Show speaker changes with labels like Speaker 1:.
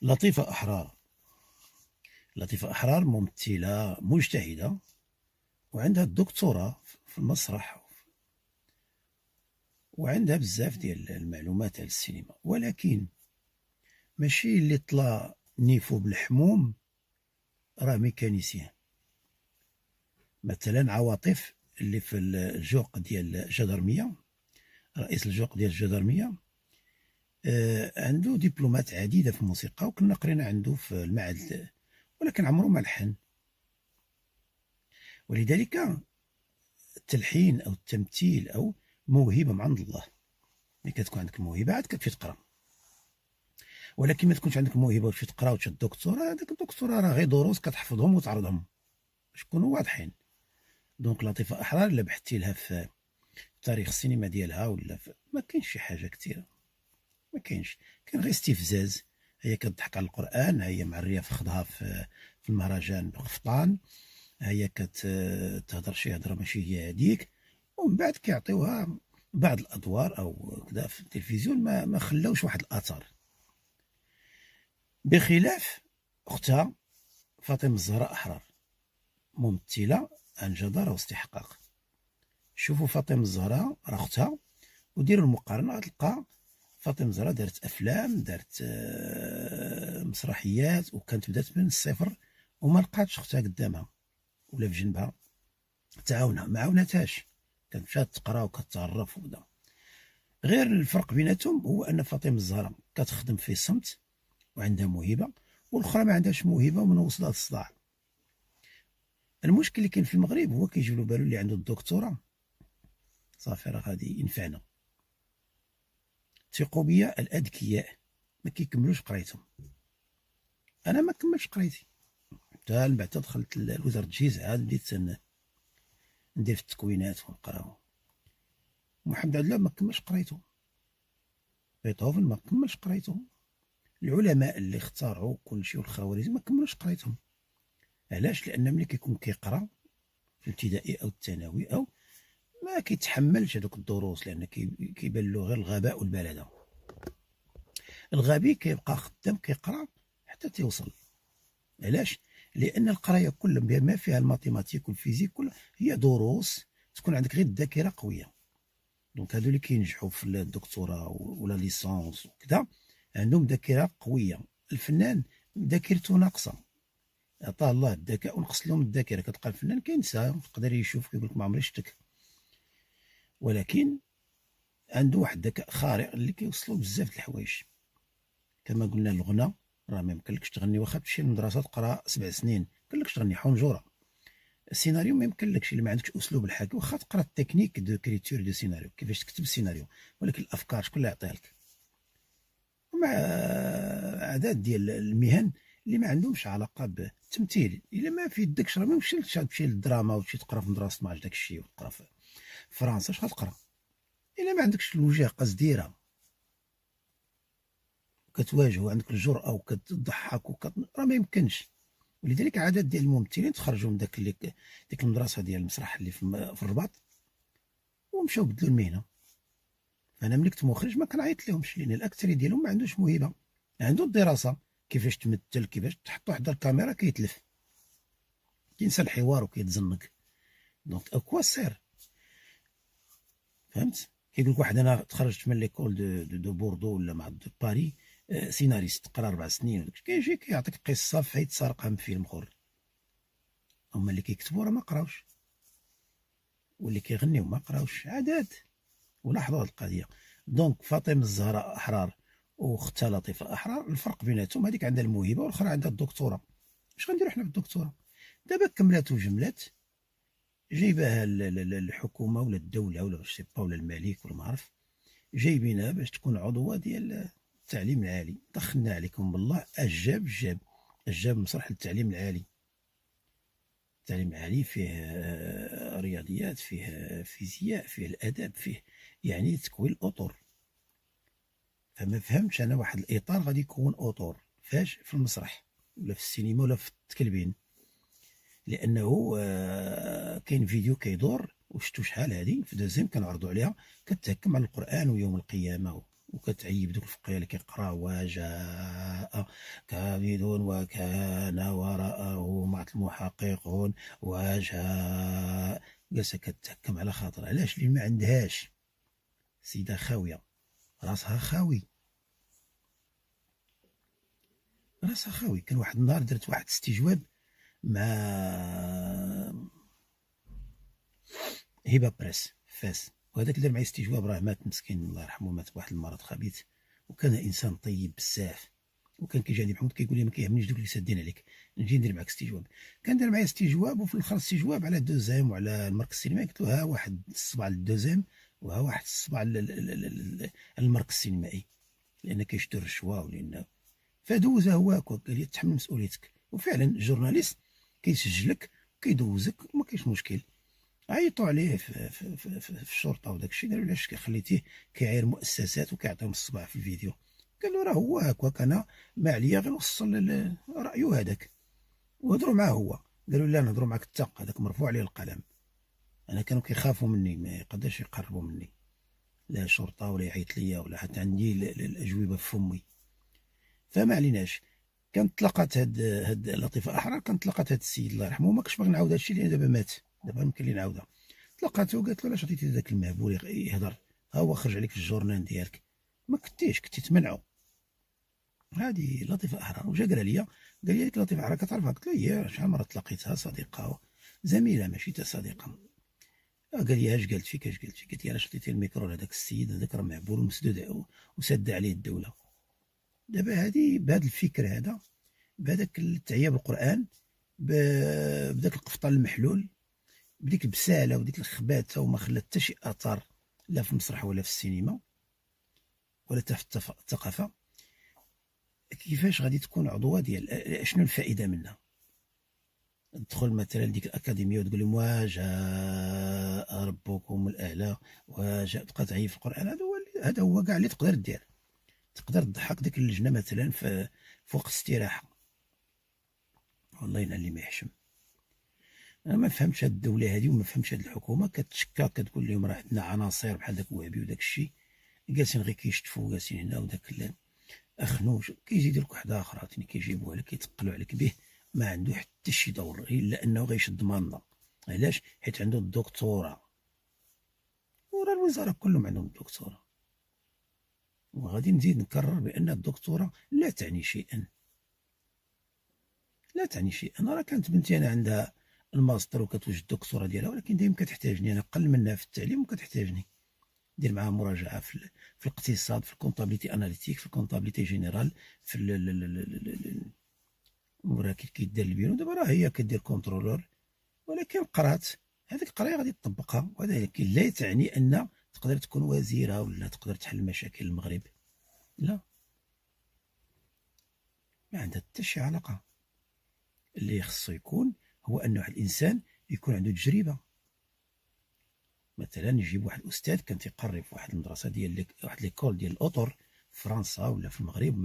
Speaker 1: لطيفة أحرار. لطيفة أحرار ممثلة مجتهدة، وعندها الدكتوراه في المسرح، وعندها بزاف ديال المعلومات على السينما، ولكن ماشي اللي طلع نيفو بالحموم راه ميكانيسيان. مثلا عواطف اللي في الجوق ديال الجدرمية، رئيس الجوق ديال الجدرمية، عنده دبلومات عديدة في الموسيقى، وكنا قرينا عنده في المعهد، ولكن عمره ما لحن. ولذلك التلحين أو التمثيل أو موهبة من عند الله. ملي كتكون عندك الموهبة عاد كتمشي تقرا، ولكن ما تكونش عندك الموهبة وتمشي تقرا وتشد الدكتوراه، هذاك الدكتوراه راه غير دروس كتحفظهم وتعرضهم باش يكونوا واضحين. دونك لطيفة أحرار إلا بحثتي لها في تاريخ السينما ديالها ولا ما كاينش شي حاجة كثيرة، ما كاينش، كاين غير استفزاز. هي كتضحك على القرآن، هي معرية في خدها في المهرجان بقفطان، هي كتهضر شي هضرة ماشي هي هذيك، ومن بعد كيعطيوها بعض الأدوار أو كذا في التلفزيون ما خلاوش واحد الأثر. بخلاف أختها فاطمة الزهراء أحرار، ممثلة عن جدارة واستحقاق. شوفوا فاطمة الزهراء راه أختها وديروا المقارنة، غتلقى فاطمة الزهراء دارت أفلام، دارت مسرحيات، وكانت بدات من الصفر، وما لقاتش أختها قدامها ولا في جنبها تعاونها، ما عاونتهاش، كانت مشات تقرا وكتعرف وكذا. غير الفرق بيناتهم هو أن فاطمة الزهراء كتخدم في صمت وعندها موهبة، والأخرى ما عندهاش موهبة ومن وصلها الصداع. المشكل اللي كاين في المغرب هو كيجيو له بالو اللي عنده الدكتوراه صافي راه غادي ينفعنا. ثقوا بيا الأذكياء ما كيكملوش قرايتهم. أنا ما كملتش قرايتي، حتى من بعد دخلت لوزارة التجهيز عاد بديت ندير في التكوينات ونقراهم. محمد عبد الله ما كملش قرايته، بيتهوفن ما كملش قرايته، العلماء اللي اخترعوا كل شيء والخوارزمي ما كملوش قرايتهم. علاش؟ لان ملي كيكون كيقرا في الابتدائي او الثانوي او ما كيتحملش هذوك الدروس، لان كيبان له غير الغباء والبلده. الغبي كيبقى خدام كيقرا حتى تيوصل. علاش؟ لان القرايه كل بما فيها الماتيماتيك والفيزيك كلها هي دروس، تكون عندك غير الذاكره قويه. دونك هادو اللي كينجحوا في الدكتوراه ولا ليسونس وكذا عندهم ذاكره قويه. الفنان ذاكرته ناقصه، عطاه الله الذكاء ونقص لهم الذاكره، كتلقى الفنان كينسى، يقدر يشوف كيقول لك ما عمري شفتك، ولكن عنده واحد الذكاء خارق اللي كيوصلوا بزاف د الحوايج. كما قلنا الغنى راه ما يمكنلكش تغني واخا تمشي للمدرسه تقرا 7 سنين، يمكنلكش تغني حنجره. السيناريو ما يمكنلكش الا ما عندكش اسلوب الحكي، واخا تقرا التكنيك دو كريتور دو سيناريو، كيفاش تكتب السيناريو، ولكن الافكار شكون اللي يعطيها لك؟ مع عدد ديال المهن اللي ما عندهمش علاقه بالتمثيل. الا ما في يدكش راه ما يمشيلكش تمشي للدراما وتمشي تقرا في مدرسه ما عرفت داك الشيء، وتقرا في فرنسا اش غتقرا الا ما عندكش الوجهه قصديره وكتواجه وعندك الجرأه وكتضحك راه ما يمكنش. ولذلك عدد ديال الممثلين تخرجوا من ديك المدرسه ديال المسرح اللي في الرباط ومشاو بدلوا المهنه. فانا ملي كنت مخرج ما كنعيط لهمش، لان الاكثريه ديالهم ما عندوش موهبه، عنده الدراسه كيفاش تمثل، كيفاش تحط واحد الكاميرا كيتلف، كينسى الحوار وكيتزنق. دونك اكوا سير، فهمت؟ كيقول لك واحد انا تخرجت من ليكول دو بوردو ولا مع دو باري، سيناريست قرا 4 سنين، كيجي كيعطيك قصه فايت سارقها من فيلم اخر. هما اللي كيكتبوا راه ما قراوش، واللي كيغنيو ما قراوش، عادات. ولاحظوا هذه القضيه. دونك فاطمه الزهراء احرار واختها لطيفه احرار، الفرق بيناتهم هذيك عندها الموهبه والاخرى عندها الدكتوراه. اش غنديروا حنا بالدكتوراه؟ دابا كملات وجملات، جايباها الحكومه ولا الدوله ولا شي با ولا الملك ولا ما عرف، جايبينها باش تكون عضوه ديال التعليم العالي. دخلنا عليكم بالله، اجاب مسرح للتعليم العالي. التعليم العالي فيه رياضيات، فيه فيزياء، فيه الادب، فيه يعني تكوين الاطر. فما فهمتش انا واحد الاطار غادي يكون اطر فاش في المسرح ولا في السينما ولا في التكلبين، لانه كاين فيديو كيدور وشتو شحال هادي في دوزيام كنعرضوا عليها كتهكم على القران ويوم القيامه وكتعيب دوك الفقيه اللي كيقرا وجاء كبد وكان وراءه مع المحققون وجاء، جالسه كتهكم على خاطر. علاش؟ اللي ما عندهاش سيده خاويه، راسها خاوي، راسها خاوي. كان واحد النهار درت واحد استجواب مع هبه بريس فاس، وهذاك اللي دار معايا استجواب راه مات مسكين الله يرحمه، مات بواحد المرض خبيث، وكان انسان طيب بزاف. وكان كيجي عندي محمود كيقول لي ما كيهمنيش دوك اللي سادين عليك، نجي ندير معاك استجواب. كان دار معايا استجواب، وفي الاخر استجواب على دوزيام وعلى المركز السينمائي. قلت له ها واحد الصبع للدوزيام وها واحد الصبع للمركز السينمائي، لان كيشدوا الرشوه ولان فدوزه هو هكا. قال لي تحمل مسؤوليتك. وفعلا الجورناليست كيسجلك كيدوزك وما كاينش مشكل. عيطوا عليه في الشرطه وداك الشيء، قالوا علاش خليتيه كيعاير مؤسسات وكيعطيهم الصباع في الفيديو؟ قال له راه هو هكاك، انا ما عليا غير نوصل رايه هذاك. وهضروا معاه هو، قالوا لا نهضروا معاك انت، هذاك مرفوع عليه القلم. انا كانوا كيخافوا مني، ما يقدرش يقربوا مني، لا شرطه ولا يعيط ليا ولا حتى عندي الاجوبه في فمي. فما عليناش. كانت تلاقات هاد لطيفه احرار، كانت تلاقات هاد السيد الله يرحمه، ما كنتش باغي نعاود هادشي لان دابا مات، دابا يمكن لي نعاودها. تلاقاتو قالت له علاش عطيتي ذاك المهبول يهضر، ها هو خرج عليك في الجورنال ديالك، ما كنتي تمنعو. هذه لطيفه احرار. وجا قال لي ديك لطيفه احرار كتعرفها؟ قلت له هي شحال مره تلاقيتها، صديقه زميله ماشي تا صديقه. قال لي اش قالت فيك، اش قالت فيك؟ قلت له علاش عطيتي الميكرو لهذاك السيد، هذاك راه مهبول ومسدود وسد عليه الدوله. دابا هذه بهذا الفكر هذا، بهذاك التعيا بالقران، بداك القفطان المحلول، بديك البساله وديك الخباثه، وما خلات حتى شي اثر لا في المسرح ولا في السينما ولا حتى في الثقافه. كيفاش غادي تكون عضوه ديال شنو الفائده منها؟ تدخل مثلا ديك الاكاديميه وتقول لهم وجاء ربكم الاعلى وجاء، تبقى تعيب في القران. هذا هو كاع اللي تقدر دير. تقدر تضحك ديك اللجنه مثلا في وقت الاستراحه. والله الا اللي ما يحشم. انا ما فهمتش هاد الدوله هذه، وما فهمتش هاد الحكومه كتشكى، كتقول لهم راه عندنا عناصر بحال داك وهبي وداك الشيء، جالسين غير كيشتفوا، جالسين هنا وداك اخنوش. كيجي يدير لك واحده اخرى ثاني كيجيبوها لك كيتقلوا عليك به، ما عنده حتى شي دور الا انه غيشد ماندا. علاش؟ حيت عنده الدكتوراه، وراه الوزاره كلهم عندهم الدكتوراه. وغادي نزيد نكرر بان الدكتوراه لا تعني شيئا، لا تعني شيئا. راه كانت بنتي انا عندها الماستر وكتوجد الدكتوراه ديالها، ولكن دايما كتحتاجني، انا اقل منها في التعليم وكتحتاجني ندير معاها مراجعه في الاقتصاد، في الكونطابيليتي اناليتيك، في الكونطابيليتي جينيرال، في وراه كيدير البيرو. دابا راه هي كدير كونترولور، ولكن قرات هذيك القرايه غادي تطبقها. وهذا لا تعني ان تقدر تكون وزيره ولا تقدر تحل مشاكل المغرب، لا، ما عندها حتى شي علاقه. اللي خصو يكون هو ان واحد الانسان يكون عنده تجربه. مثلا يجيب واحد الاستاذ كان تيقري في واحد المدرسه ديال واحد ليكول ديال الاطر في فرنسا ولا في المغرب،